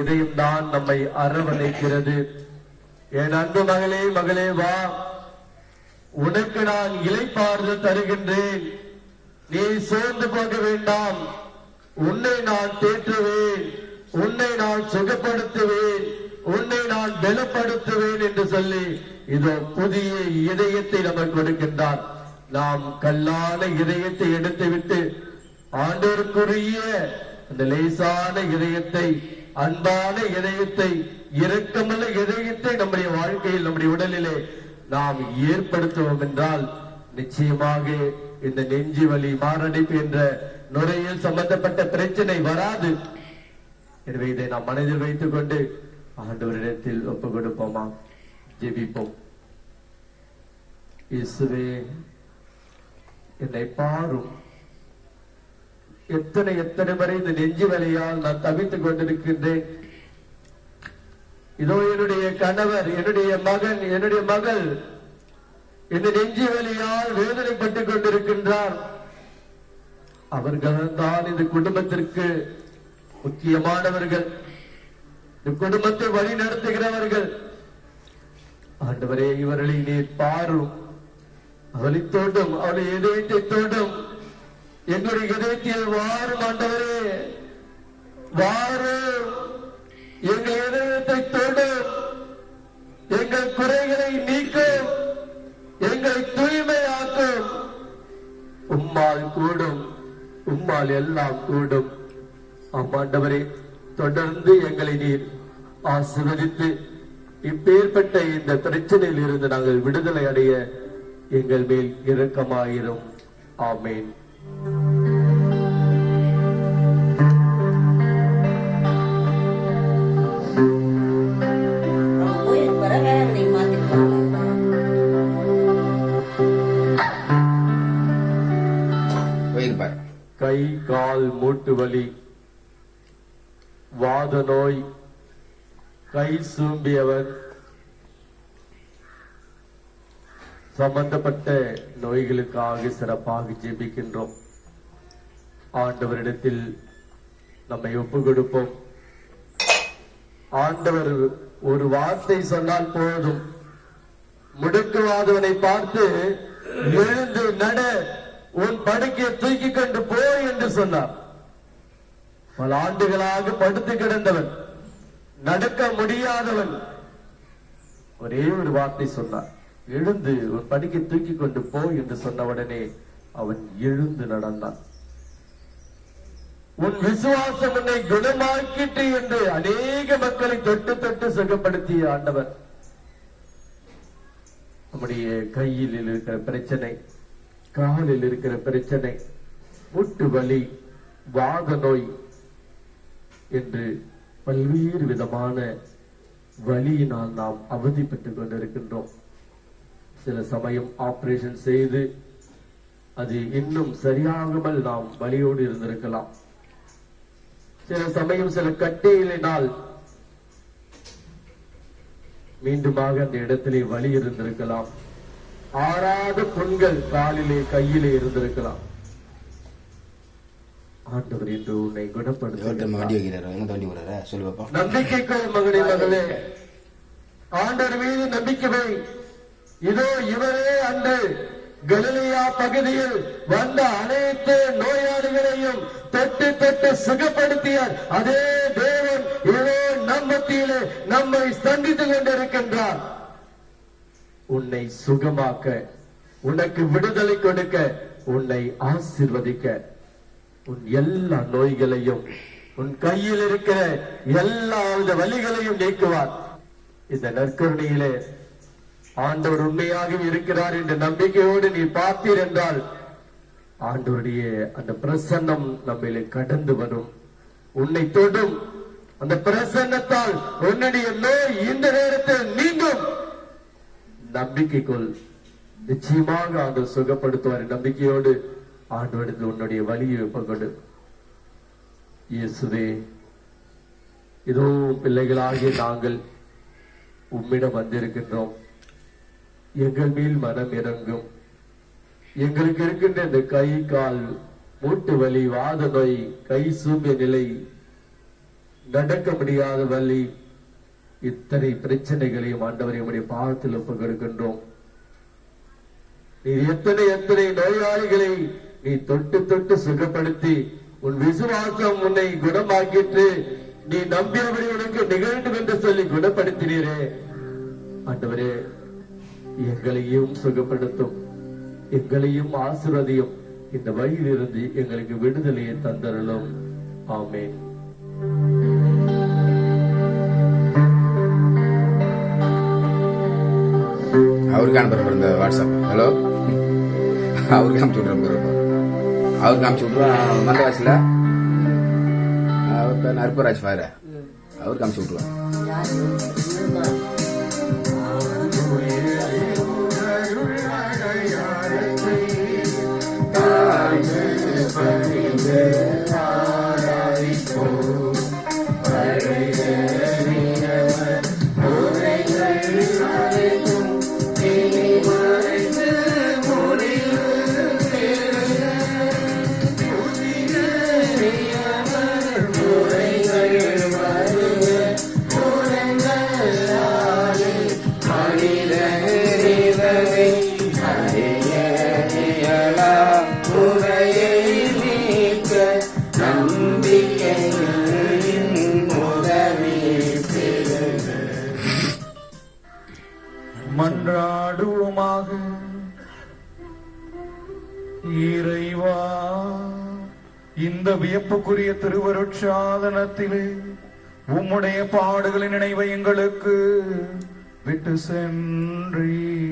இதயம் தான் நம்மை அரவணைக்கிறது. என் அன்பு மகளே, மகளே வா, உனக்கு நான் இளைப்பாறுதல் தருகின்றேன். நீ சோர்ந்து போக வேண்டாம். உன்னை நான் தேற்றுவேன், உன்னை நான் சுகப்படுத்துவேன், உன்னை நான் பலப்படுத்துவேன் என்று சொல்லி இதோ புதிய இதயத்தை நமக்கு கொடுக்கின்றார். நாம் கல்லான இதயத்தை எடுத்துவிட்டு ஆண்டவருக்குரிய அந்த லேசான இதயத்தை, அன்பான இதயத்தை, இரக்கமுள்ள இதயத்தை நம்முடைய வாழ்க்கையில், நம்முடைய உடலிலே நாம் ஏற்படுத்துவோம் என்றால் நிச்சயமாக இந்த நெஞ்சு வலி, மாரடைப்பு என்ற நுரையில் சம்பந்தப்பட்ட பிரச்சனை வராது. எனவே இதை நாம் மனதில் வைத்துக் கொண்டு ஆண்டவரிடத்தில் ஒப்பு கொடுப்போமா? ஜெபிப்போம். இயேசுவே, என்னை பாரும். எத்தனை எத்தனை முறை இந்த நெஞ்சு வலியால் நான் தவித்துக் கொண்டிருக்கின்றேன். இதோ என்னுடைய கணவர், என்னுடைய மகன், என்னுடைய மகள் இந்த நெஞ்சு வலியால் வேதனைப்பட்டுக் கொண்டிருக்கின்றார். அவர்கள் தான் இந்த குடும்பத்திற்கு முக்கியமானவர்கள், இந்த குடும்பத்தை வழி நடத்துகிறவர்கள். ஆண்டவரே, இவர்களை நீர் பாரும். அவளை தோடும், அவளை இதயத்தை தோடும். எங்களுடைய இதயத்தில் வாரும் ஆண்டவரே, வாரும். எங்கள் இதயத்தை தோடும். எங்கள் குறைகளை நீக்கும், எங்களை தூய்மையாக்கும். உம்மால் கூடும், உம்மால் எல்லாம் கூடும். ஆண்டவரே, தொடர்ந்து எங்களை நீர் ஆசீர்வதித்து இப்பேற்பட்ட இந்த பிரச்சனையில் இருந்து நாங்கள் விடுதலை அடைய எங்கள் மேல் இரக்கமாயிரும். ஆமேன். கை கால் மூட்டு வலி, வாத நோய், கை சூம்பியவர் சம்பந்தப்பட்ட நோய்களுக்காக சிறப்பாக ஜெபிக்கின்றோம். ஆண்டவரிடத்தில் நம்மை ஒப்பு கொடுப்போம். ஆண்டவர் ஒரு வார்த்தை சொன்னால் போதும், முடக்குவாதவனை பார்த்து எழுந்து நட, உன் படுக்கையை தூக்கி கொண்டு போ என்று சொன்னார். பல ஆண்டுகளாக படுத்து கிடந்தவன், நடக்க முடியாதவன், ஒரே ஒரு வார்த்தை சொன்னார், எழுந்து உன் படுக்கை தூக்கி கொண்டு போ என்று சொன்னவுடனே அவன் எழுந்து நடந்தான். உன் விசுவாசம் உன்னை குணமாக்கிட்டு என்று அநேக மக்களை தொட்டு தொட்டு சுகப்படுத்திய ஆண்டவர் நம்முடைய கையில் இருக்கிற பிரச்சனை, காலில் இருக்கிற பிரச்சனை, முட்டு வலி, வாத நோய் என்று பல்வேறு விதமான வலியினால் நாம் அவதிப்பட்டுக் கொண்டிருக்கின்றோம். சில சமயம் ஆபரேஷன் செய்து அது இன்னும் சரியாகாமல் நாம் வலியோடு இருந்திருக்கலாம். சில சமயம் சில கட்டையினால் மீண்டுமாக அந்த இடத்திலே வலி இருந்திருக்கலாம். ஆறாத புண்கள் காலிலே கையிலே இருந்திருக்கலாம். ஆண்டவர் என்று உன்னை குணப்படுத்த நம்பிக்கைக்கோ மகனே, மகளே, ஆண்டவர் மீது நம்பிக்கை வை. இதோ இவரே அன்று கலிலேயா பகுதியில் வந்த அனைத்து நோயாளிகளையும் தொட்டு தொட்டு சுகப்படுத்திய அதே தேவன் இதோ நம் மத்தியிலே நம்மை சந்தித்துக் கொண்டிருக்கின்றார். உன்னை சுகமாக்க, உனக்கு விடுதலை கொடுக்க, உன்னை ஆசீர்வதிக்க, உன் எல்லா நோய்களையும், உன் கையில் இருக்கிற எல்லா வலிகளையும் நீக்குவார். இந்த நற்கருணையிலே ஆண்டவர் உண்மையாக இருக்கிறார் என்ற நம்பிக்கையோடு நீ பார்த்தீர் என்றால் ஆண்டவருடைய அந்த பிரசன்னம் நம்மிலே கடந்து வரும், உன்னை தொடும். அந்த பிரசன்னத்தால் உன்னுடைய நோய் இந்த நேரத்தில் நீங்கும். நம்பிக்கைக்குள் நிச்சயமாக ஆண்டவர் சுகப்படுத்துவார். நம்பிக்கையோடு ஆண்டவரிடத்தில் உன்னுடைய வலியை ஒப்புக்கொடு. இயேசுவே, இதோ பிள்ளைகளாகிய நாங்கள் உம்மிடம் வந்திருக்கின்றோம். எங்கள் மேல் மனம் இறங்கும். எங்களுக்கு இருக்கின்ற இந்த கை கால் மூட்டு வலி, வாத நோய், கை சூம்பிய நிலை நடக்க முடியாத வலி, இத்தனை பிரச்சனைகளையும் ஆண்டவரை உடைய பாதத்தில் ஒப்புக் கொடுக்கின்றோம். நீ எத்தனை எத்தனை நோயாளிகளை நீ தொட்டு தொட்டு சுகப்படுத்தி உன் விசுவாசம் உன்னை குணமாக்கிட்டு நீ நம்பியபடி உனக்கு நிகழ்ந்து என்று சொல்லி குணப்படுத்தினீரே ஆண்டவரே, எங்களையும் சுகப்படுத்தும், எங்களையும் ஆசீர்வதியும். இந்த வழியிலிருந்து எங்களுக்கு விடுதலையை தந்தரலும். ஆமென். அவருக்கு அனுப்புற இந்த வாட்ஸ்அப். ஹலோ, அவருக்கு அனுப்பிச்சு விட்றேன். அவருக்கு அனுப்பிச்சு விட்ருவான். மந்தவாசியில் அவர் பேர் நற்பராஜ் பாரு, அவருக்கு அனுப்பிச்சு விட்ருவான். மன்றாடுவோமாக. இறைவா, இந்த வியப்புக்குரிய திருவருட்சாதனத்திலே உம்முடைய பாடுகளின் நினைவை எங்களுக்கு விட்டு சென்றீர்.